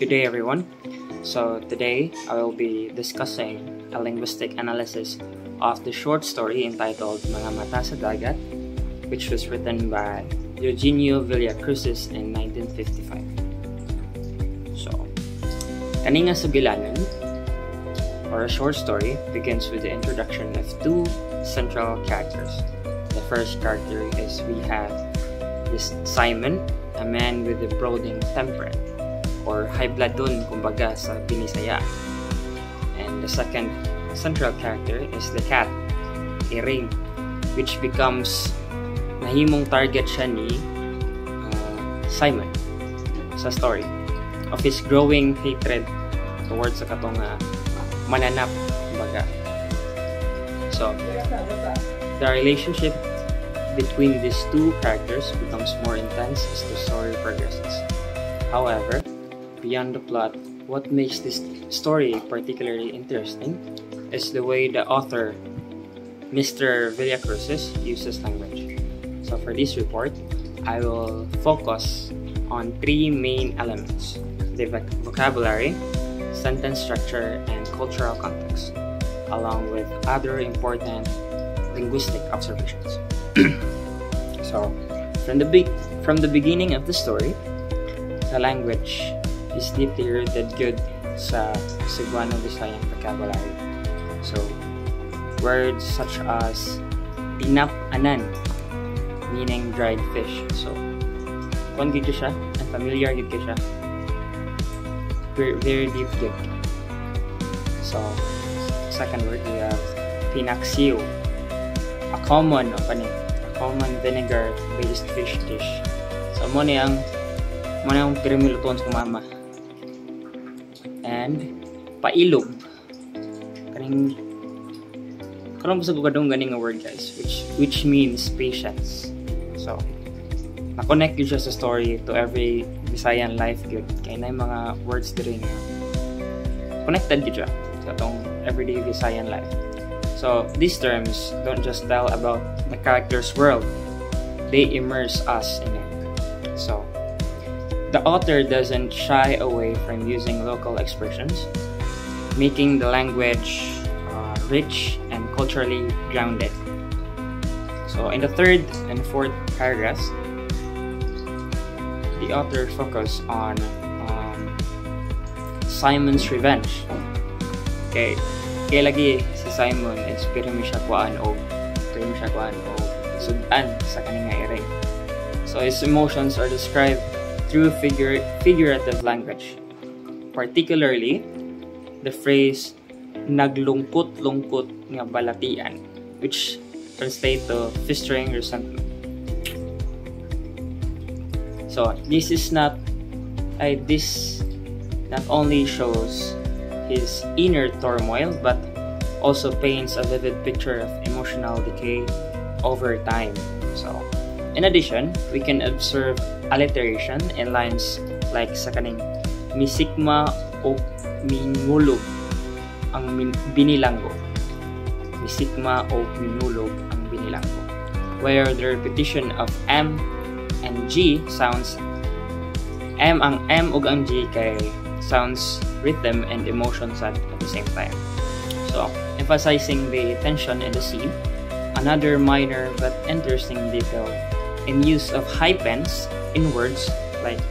Good day, everyone. So today I will be discussing a linguistic analysis of the short story entitled Mga Mata sa Dagat, which was written by Eugenio Villacrucis in 1955. So, kaninga sugilanon, or a short story, begins with the introduction of two central characters. The first character is we have this Simon, a man with a brooding temperament, or high blood dun kumbaga sa Binisaya. And the second central character is the cat, Iring, which becomes nahimong target siya ni Simon sa story of his growing hatred towards sa katong mananap kumbaga. So the relationship between these two characters becomes more intense as the story progresses. However, beyond the plot, what makes this story particularly interesting is the way the author, Mr. Villacrucis, uses language. So for this report, I will focus on three main elements: the vocabulary, sentence structure, and cultural context, along with other important linguistic observations. So, from the beginning of the story, the language is deeply rooted good sa Cebuano Visayan vocabulary. So, words such as tinap-anan, meaning dried fish. So, kung gito siya, and familiar gito siya, very deep good. So, second word, we have pinaksiw, a common vinegar-based fish dish. So, mo na yung pirimiluton sa kumama. And pailog. Karong basta ko kadong ganing nga word, guys, which means patience. So, na-connect yun siya sa story to every Visayan life good. Kaya na yung mga words diri nga connected yun siya sa itong everyday Visayan life. So, these terms don't just tell about the character's world, they immerse us in it. So, the author doesn't shy away from using local expressions, making the language rich and culturally grounded. So, in the third and fourth paragraphs, the author focused on Simon's revenge. Okay, kaya lagi si Simon is pirmi siya kuan o sudan sa kaning nga Iring. So his emotions are described through figurative language, particularly the phrase naglungkot-lungkot nga balatian, which translates to festering resentment. So this not only shows his inner turmoil, but also paints a vivid picture of emotional decay over time. So, in addition, we can observe alliteration in lines like sa kaning misikma o minulog ang binilanggo. Misikma o minulog ang binilanggo, where the repetition of M and G sounds ang M ug ang G kay sounds rhythm and emotions at the same time. So, emphasizing the tension in the scene, another minor but interesting detail in use of hyphens in words like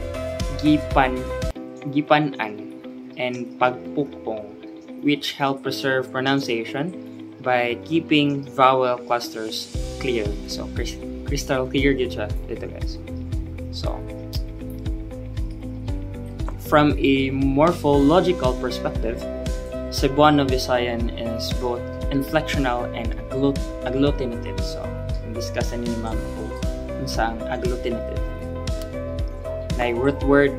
gipanan and pagpukpong, which help preserve pronunciation by keeping vowel clusters clear. So, crystal clear dito guys. So, from a morphological perspective, Cebuano Visayan is both inflectional and agglutinative. So, discussan ni Ma'am ko kung saan agglutinative. Na root word,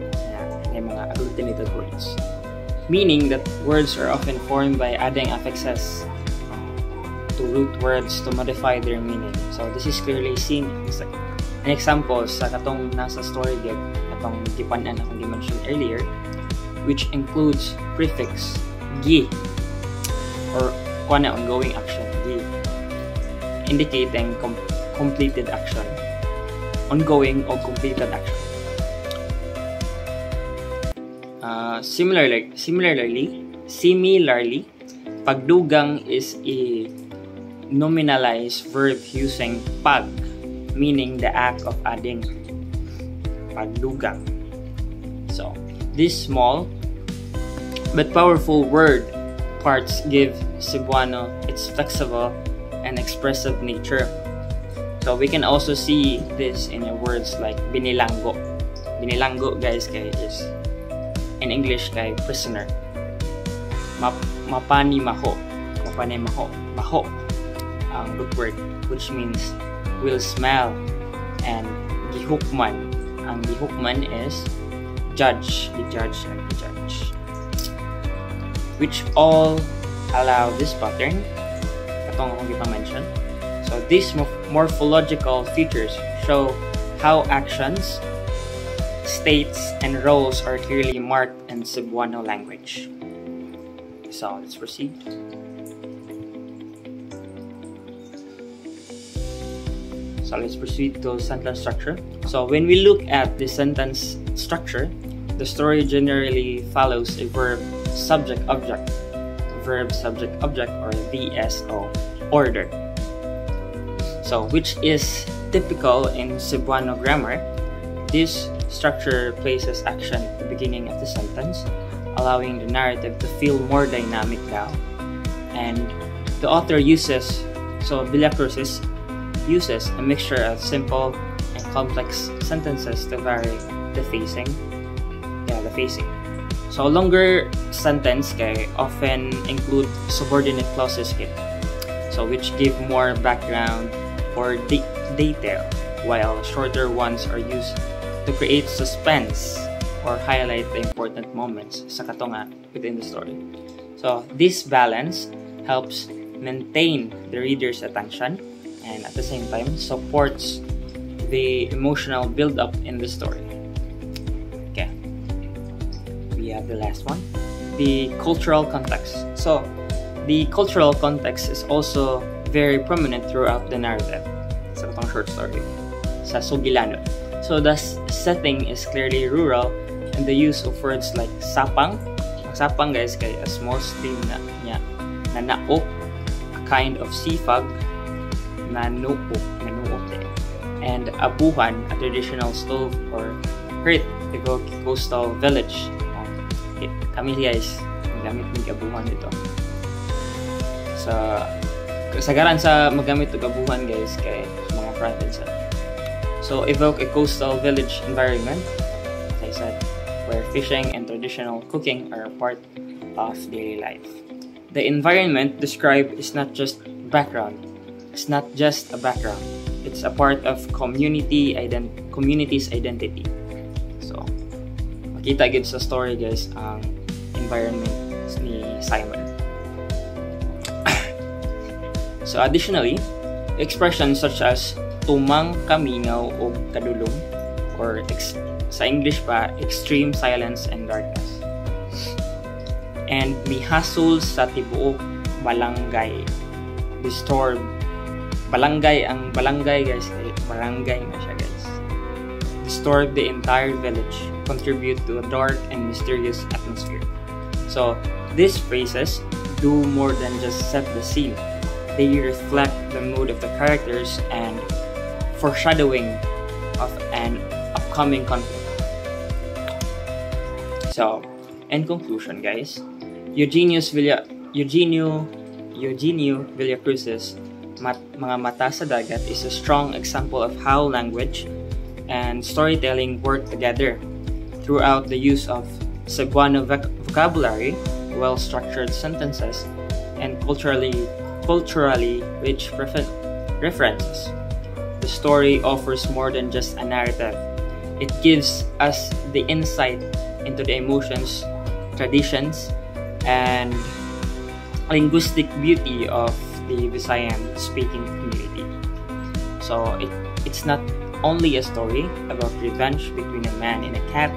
na mga agglutinative words. Meaning that words are often formed by adding affixes to root words to modify their meaning. So, this is clearly seen an example sa katong nasa story gig, katong gipanan akong di-mention earlier, which includes prefix gi or ongoing action gi, indicating completed action, ongoing or completed action. Similarly, pagdugang is a nominalized verb using pag, meaning the act of adding. Pagdugang. So, these small but powerful word parts give Cebuano its flexible and expressive nature. So, we can also see this in words like binilanggo. Binilanggo, guys, kay is in English kay prisoner. Mapanimaho. Maho ang root word, which means will smell. And gihukman. Ang gihukman is judge. The judge and the judge. Which all allow this pattern. Katong akong mention. So these morphological features show how actions, states, and roles are clearly marked in Cebuano language. So let's proceed. So let's proceed to sentence structure. So when we look at the sentence structure, the story generally follows a verb subject object or VSO order. So which is typical in Cebuano grammar. This structure places action at the beginning of the sentence, allowing the narrative to feel more dynamic now. And the author Villacruz uses a mixture of simple and complex sentences to vary the phasing. So longer sentence often include subordinate clauses so which give more background or detail, while shorter ones are used to create suspense or highlight the important moments sa katonga within the story. So this balance helps maintain the reader's attention and at the same time supports the emotional build-up in the story. Okay, we have the last one, the cultural context. So the cultural context is also very prominent throughout the narrative sa katong short story sa Sugilano. So the setting is clearly rural, and the use of words like sapang. Sapang, guys, kay a small stream na naok, a kind of sifag, nanuok, and abuhan, a traditional stove or hearth, the coastal village. Okay, kami guys, magamit ng abuhan dito. Kasagaran sa magamit ng abuhan, guys, kay mga province. So evoke a coastal village environment, as I said, where fishing and traditional cooking are a part of daily life. The environment described is not just background. It's not just a background. It's a part of community's identity. So, makita gid sa story, guys, ang environment ni Simon. So, additionally, expressions such as tumang kamingaw o kadulong, or sa English pa, extreme silence and darkness, and mihasol sa tibuok balangay, disturb. Barangay, guys, barangay na siya, guys. Disturb the entire village, contribute to a dark and mysterious atmosphere. So, these phrases do more than just set the scene. They reflect the mood of the characters and foreshadowing of an upcoming conflict. So, in conclusion, guys, Eugenio Villacruz's Mga Mata sa Dagat is a strong example of how language and storytelling work together throughout the use of Cebuano vocabulary, well-structured sentences, and culturally rich references. The story offers more than just a narrative. It gives us the insight into the emotions, traditions, and linguistic beauty of the Visayan-speaking community. So it's not only a story about revenge between a man and a cat,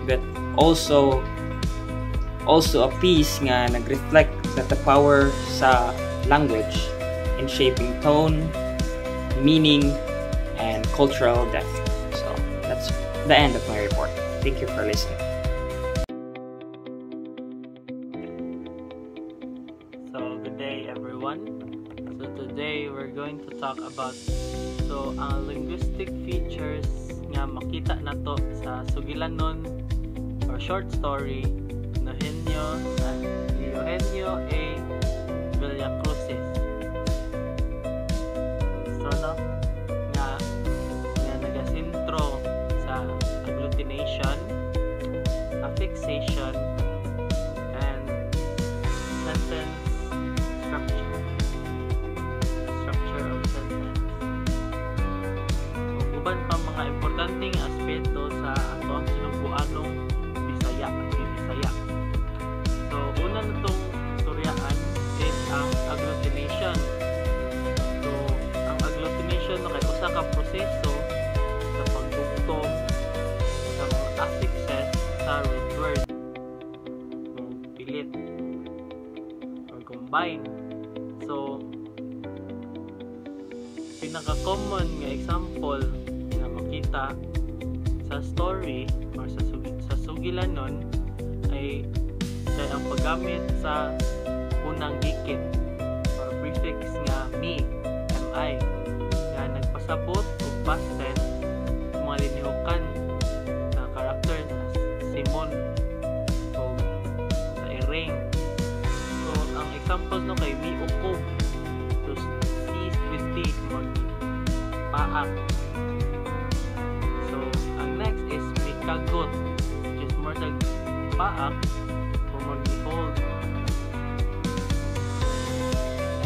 but also a piece nga nag-reflect that the power sa language in shaping tone, meaning, and cultural depth. So that's the end of my report. Thank you for listening. about. So ang linguistic features nga makita nato sa sugilanon or short story Eugenio A. Villacrucis. So nga nagasintro sa agglutination, affixation, and sentence structure of sentence. Uban pa mga importanteng aspeto sa atong sinubuanong Bisaya. So una nitong turyaan is ang agglutination. So ang agglutination kay usa ka proseso sa pagdugtong sa mga affixes sa root word. Pilit or combine. So pinaka-common nga example nga makita sa story or sa sugilanon ay ang paggamit sa unang dikit or prefix nga mi, mi, nga nagpasabot o past tense mga linihukan na karakter sa Simon o sa Iring. So ang examples no kay mi ukob, so cease with T, paak. So ang next is mi kagot, which is more sa paak o mag-behold.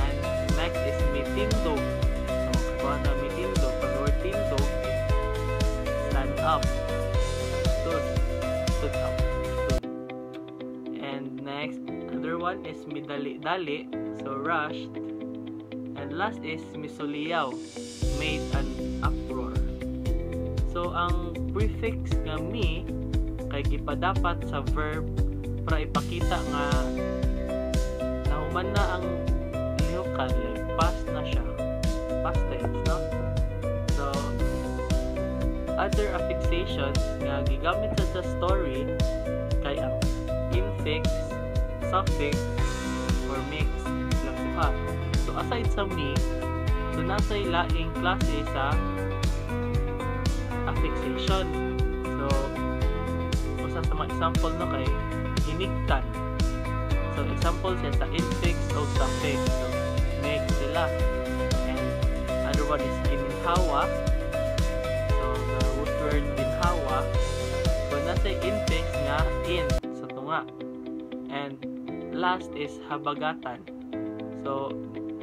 And next is mi tindo. So kung na mi tindo, pag word tindo is stand up, stood up. And next, other one is mi dali-dali, so rushed. And last is misuliyaw, made an uproar. So ang prefix nga mi kay gipadapat sa verb para ipakita nga nahuman na ang lihukan, like past na siya, past tense, no? So other affixations nga gigamit sa story kay ang infix, suffix, or mix lang duha. So aside sa mi, so nasa'y laing klase sa affixation. So usa sa mga example no kay hinigtan. So example siya sa infix o suffix. So make sila. And other one is gininhawa. So the root word ginhawa, so nasa'y infix nga in sa tunga. And last is habagatan. So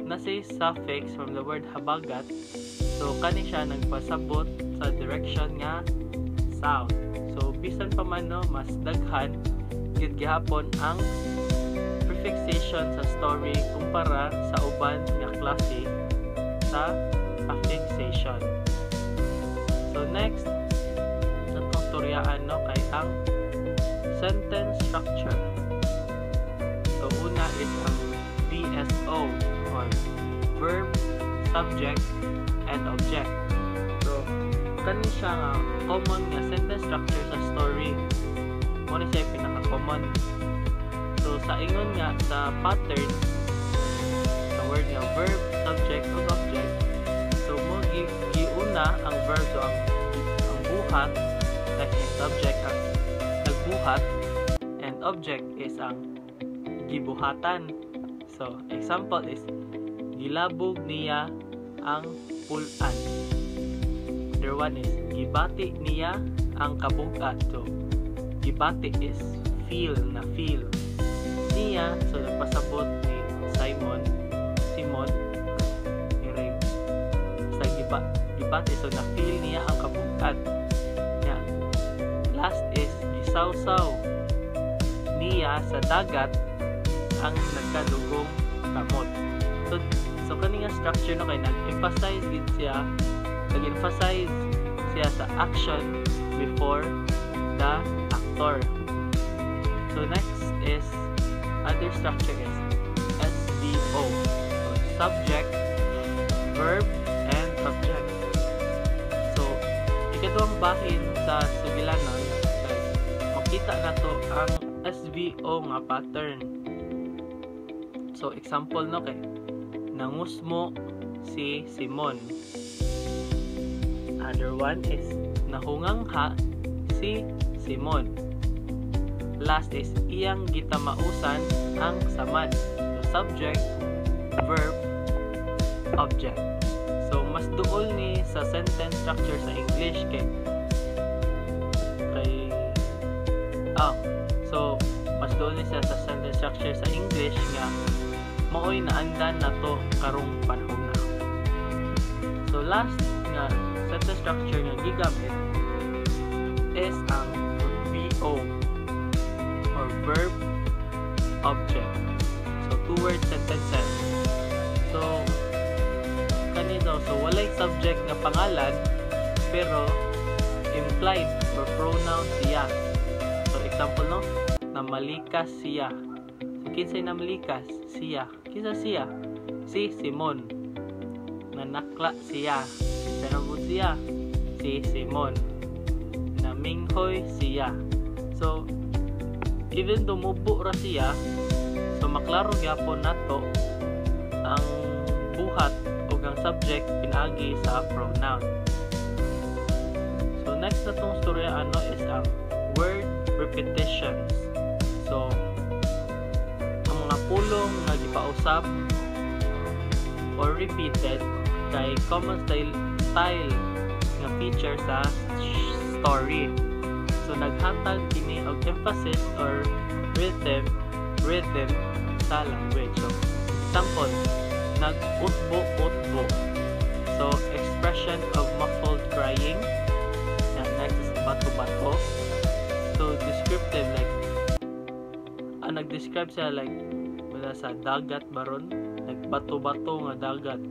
nasa'y suffix from the word habagat. So kani siya nagpasabot sa direction nga south. So bisan pa man no, mas daghan gid gihapon ang prefixation sa story kumpara sa uban nga klase sa affixation. So next natong turyaan no kay ang sentence structure. So una is ang VSO or verb, subject, and object. So kani siya nga common nga sentence structure sa story. Mo ni siya pinaka-common. So sa ingon nga sa pattern sa word nga verb, subject, ug object. So mo giuna ang verb, so ang buhat, like subject ang nagbuhat, and object is ang gibuhatan. So example is gilabog niya ang pulan. Other one is gibati niya ang kabugat. So gibati is feel na feel. Niya, so nagpasabot ni Simon Iring. Sa gibati, so na feel niya ang kabugat. Yeah. Last is gisawsaw niya sa dagat ang nagkadugong kamot. So kani nga structure no kay nag-emphasize siya sa action before the actor. So next is other structure is SVO. So subject, verb, and object. So ikaduhang bahin sa sugilanon kay makita nato ang SVO nga pattern. So example no kay nangusmo si Simon. Other one is nahungangha si Simon. Last is iyang gitamausan ang samad. So, subject, verb, object. So mas duol ni sa sentence structure sa English so mas duol ni sa sentence structure sa English nga maoy naandan na to karong panahon na. So last nga sentence structure nga gigamit is ang VO or verb object. So two-word sentences. So so walay subject nga pangalan pero implied or pronoun siya. So example no, namalikas siya. So kinsay namalikas? Siya. Kinsa siya? Si Simon. Nanakla siya. Sanabot siya? Si Simon. Naminghoy siya. So even though mubo ra siya, so maklaro gyapon nato ang buhat ang subject pinagi sa pronoun. So next na tong storya is ang word repetitions. So ang mga pulong nga gipausab or repeated kay common style nga feature sa story. So naghatag kini og emphasis or rhythm sa language. So example, nag-utbo-utbo. So, expression of muffled crying. And next is bato-bato. So, descriptive like nag-describe siya like wala sa dagat baron. Like bato-bato nga dagat.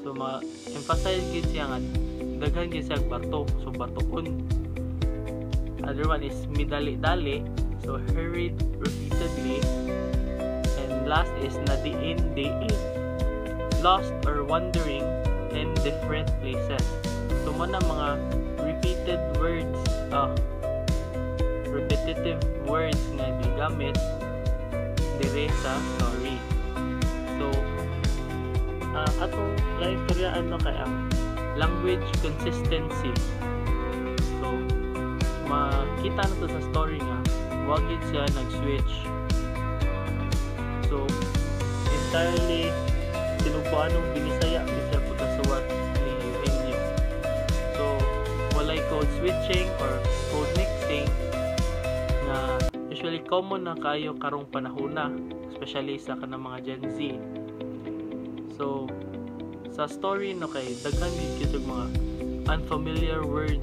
So, ma-emphasize gid siya nga daghan gid siya bato. So, batoon. Other one is midali-dali. So, hurried repeatedly. Last is nadiin-diin, lost or wandering in different places. So muna mga repetitive words nga gigamit dire sa story. So atong istoryaan kay ang language consistency. So makita na to sa story nga wag gid siya nag-switch. So, entirely tinubuan ng Binisaya bisa pagkasuwat ni Eugenio. So, walay code switching or code mixing na usually common na kayo karong panahon na, especially sa kanang mga Gen Z. So, sa story no kay daghan gid mga unfamiliar words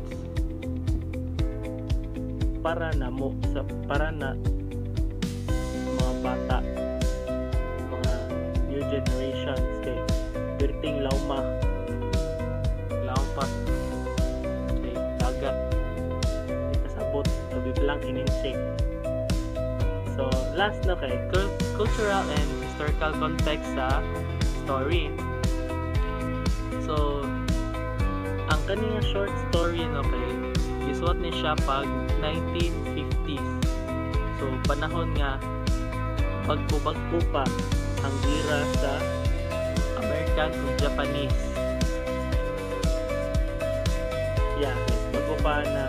para na mga bata, generations kay birting lauma kay dagat kasabot kabiblang ininsik. So last na kay cultural and historical context sa story. So ang kanina short story kay gisuwat ni siya pag 1950s. So panahon nga bagpo pa ang gira sa American ug Japanese. Bago pa na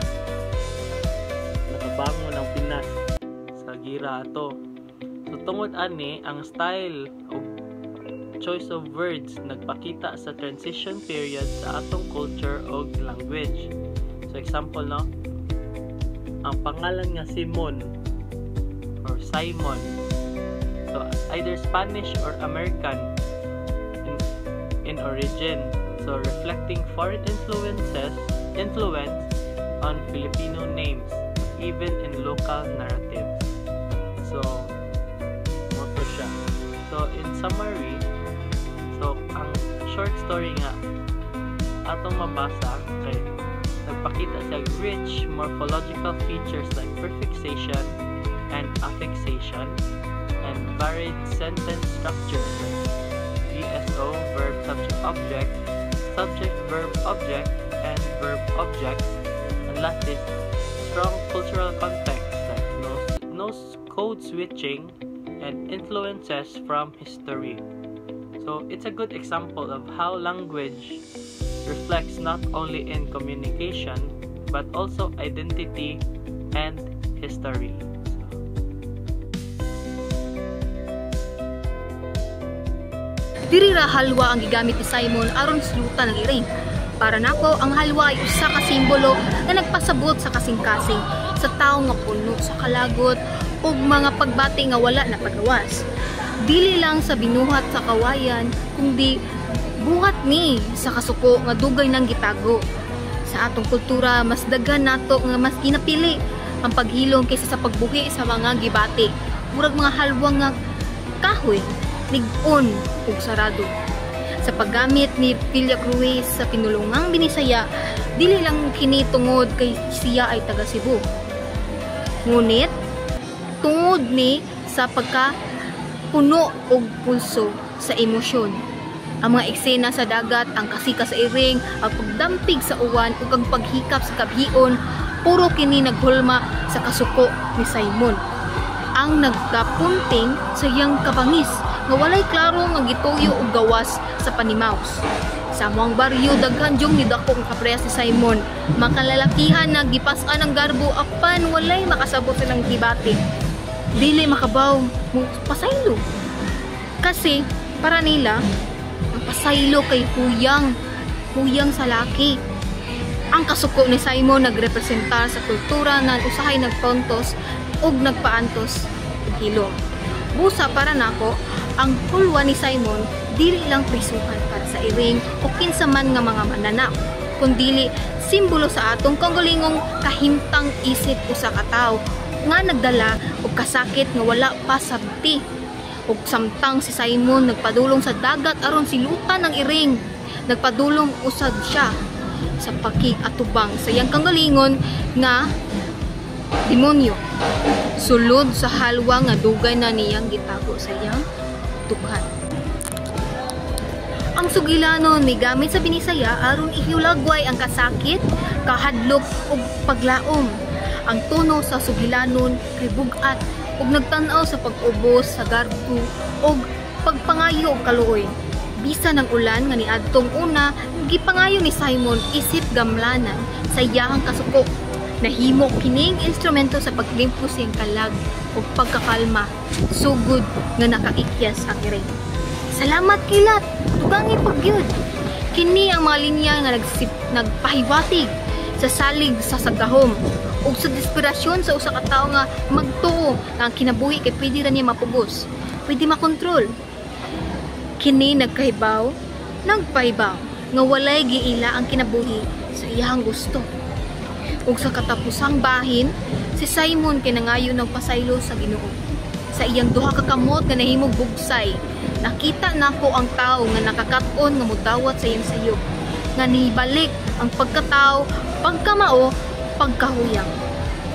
nakabangon ang Pinas sa gira ato. So tungod ani ang style o choice of words nagpakita sa transition period sa atong culture o language. So example no, ang pangalan nga Simon or Simon, so either Spanish or American in origin, so reflecting foreign influence on Filipino names even in local narratives. So moto siya. So in summary, so ang short story nga atong mabasa kay nagpakita sa rich morphological features like prefixation and affixation and varied sentence structures like VSO, verb subject object, subject verb object, and verb object. And last is strong cultural context like no code switching and influences from history. So So it's a good example of how language reflects not only in communication but also identity and history. Diri ra halwa ang gigamit ni Simon aron sulutan ang iring. Para nako, ang halwa ay usa ka simbolo nga nagpasabot sa kasing-kasing sa tawo nga puno sa kalagot ug mga pagbati nga wala na pagawas. Dili lang sa binuhat sa kawayan, kundi buhat ni sa kasuko nga dugay nang gitago. Sa atong kultura, mas daghan nato nga mas ginapili ang paghilom kaysa sa pagbuhi sa mga gibati. Murag mga halwa nga kahoy, lig-on ug sarado. Sa paggamit ni Villa Cruz sa pinulungang Binisaya, dili lang kini tungod kay siya ay taga Cebu. Ngunit tungod ni sa pagka-puno og pulso sa emosyon. Ang mga eksena sa dagat, ang kasika sa iring, ang pagdampig sa uwan ug ang paghikap sa kabhion, puro kini naghulma sa kasuko ni Simon. Ang nagkapunting sa iyang kabangis nga walay klaro nga gituyo og gawas sa panimaos. Sa among baryo daghan jong nidako ang kaprehas si Simon. Makalalakihan na gipas-an ang garbo apan walay makasabot silang gibati. Dili makabaw mo pasaylo. Kasi para nila ang pasaylo kay huyang sa laki. Ang kasuko ni Simon nagrepresentar sa kultura nga usahay nagpuntos ug nagpaantos og hilom. Busa para nako, ang hulwa ni Simon dili lang prisuhan para sa iring o kinsa man nga mga mananaw, kundi simbolo sa atong kaugalingong kahimtang isip usa ka tawo nga nagdala og kasakit nga wala pa sabti. Ug samtang si Simon nagpadulong sa dagat aron silutan ang iring, nagpadulong usad siya sa pakiatubang sa iyang kaugalingon nga demonyo. Sulod sa halwa nga dugay na niyang gitago sa iyang dughan. Ang sugilanon ni gamit sa Binisaya aron ihulagway ang kasakit, kahadlok ug paglaom. Ang tono sa sugilanon kay bugat ug nagtan-aw sa pag-ubos sa garbo ug pagpangayo og kaluoy. Bisan ng ulan nga niadtong una, gipangayo ni Simon isip gamlanan sa iyahang kasuko. Nahimo kining instrumento sa paglimpyo siyang kalag o pagkakalma, sugod nga nakaikyas ang iring. Salamat kilat, tugangi pagyud. Kini ang mga linya nga nagpahiwatig sa salig sa sagahom ug sa desperasyon sa usa ka tawo nga magtuo nga ang kinabuhi kay pwede ra niya mapugos, pwede makontrol. Kini nagpahibaw nga walay giila ang kinabuhi sa iyang gusto. Ug sa katapusang bahin, si Simon kinangayon ng pasaylo sa Ginoo. Sa iyang duha ka kamot nga nahimog bugsay, nakita nako ang tawo nga nakakaton nga mudawat sa iyang sayop, nga nihibalik ang pagkatao, pagkamao, pagkahuyang.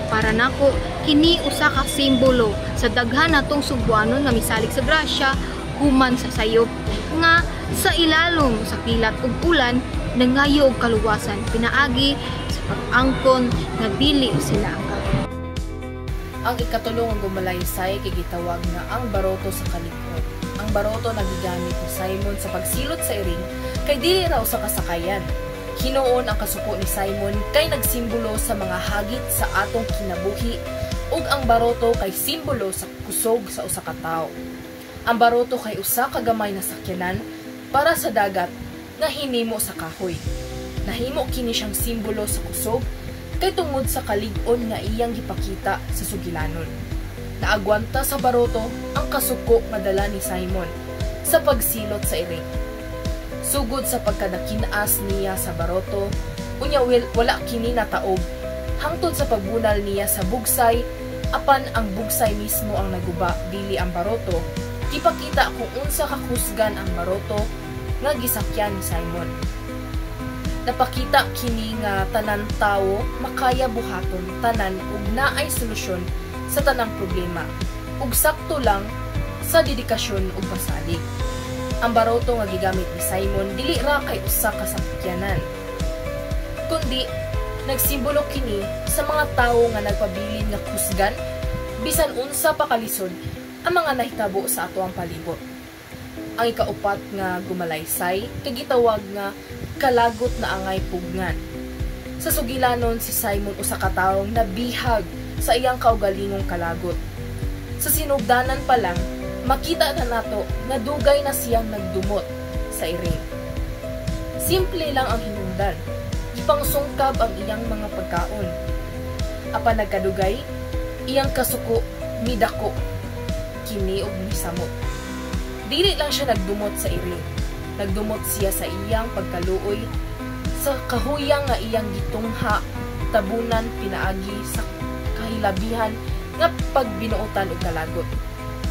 Para nako, kini usa ka simbolo sa daghan natong subuanon nga misalig sa grasya human sa sayop nga sa ilalom sa kilat ug ulan nangayo og kaluwasan pinaagi sa pag-angkon nga dili sila angkon. Ang ikatulong nga gumalaysay kay gitawag na ang baroto sa kalikod. Ang baroto nagigamit ni Simon sa pagsilot sa iring kay dili raw sa kasakayan. Hinuon ang kasuko ni Simon kay nagsimbolo sa mga hagit sa atong kinabuhi ug ang baroto kay simbolo sa kusog sa usa ka tawo. Ang baroto kay usa ka gamay na sakyanan para sa dagat nga hinimo sa kahoy. Nahimo kini siyang simbolo sa kusog kay tungod sa kalig-on nga iyang gipakita sa sugilanon. Naagwanta sa baroto ang kasuko nga dala ni Simon sa pagsilot sa iring. Sugod sa pagkadakinas niya sa baroto, unya wala kini nataob hangtod sa pagbunal niya sa bugsay, apan ang bugsay mismo ang naguba dili ang baroto. Ipakita kung unsa kakusgan ang baroto nga gisakyan ni Simon. Napakita kini nga tanan tawo makaya buhaton tanan ug naay solusyon sa tanang problema ug sakto lang sa dedikasyon ug pasalig. Ang baroto nga gigamit ni Simon dili ra kay usa ka sakyanan, kundi nagsimbolo kini sa mga tawo nga nagpabilin nga kusgan bisan unsa pa kalisod ang mga nahitabo sa ato ang palibot. Ang ikaupat nga gumalaysay kay gitawag nga kalagot na angay pugnan. Sa sugilanon si Simon usa ka tawong nabihag sa iyang kaugalingong kalagot. Sa sinugdanan pa lang, makita na nato nga dugay na siyang nagdumot sa iring. Simple lang ang hinungdan. Ipangsungkab ang iyang mga pagkaon. Apan nagkadugay, iyang kasuko midako kini og misamot. Dili lang siya nagdumot sa iring. Nagdumot siya sa iyang pagkaluoy, sa kahuyang nga iyang gitungha, tabunan pinaagi sa kahilabihan nga pagbinuotan og kalagot.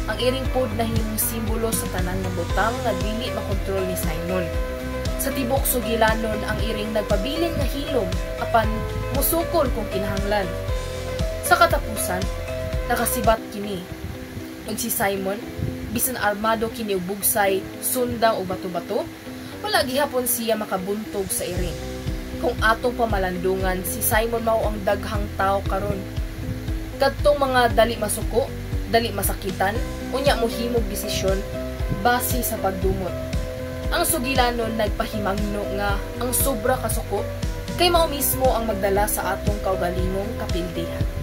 Ang iring pod nahimong simbolo sa tanan nga butang nga dili makontrol ni Simon. Sa tibok sugilanon ang iring nagpabilin nga hilom apan musukol kung kinahanglan. Sa katapusan, nakasibat kini. Ug si Simon, bisan armado kini og bugsay, sundang o bato-bato, wala gihapon siya makabuntog sa iring. Kung atong pamalandungan, si Simon mao ang daghang tao karon. Kadtong mga dali masuko, dali masakitan, unya mohimog desisyon base sa pagdumot. Ang sugilanon nagpahimangno nga ang sobra kasuko kay mao mismo ang magdala sa atong kaugalingong kapildihan.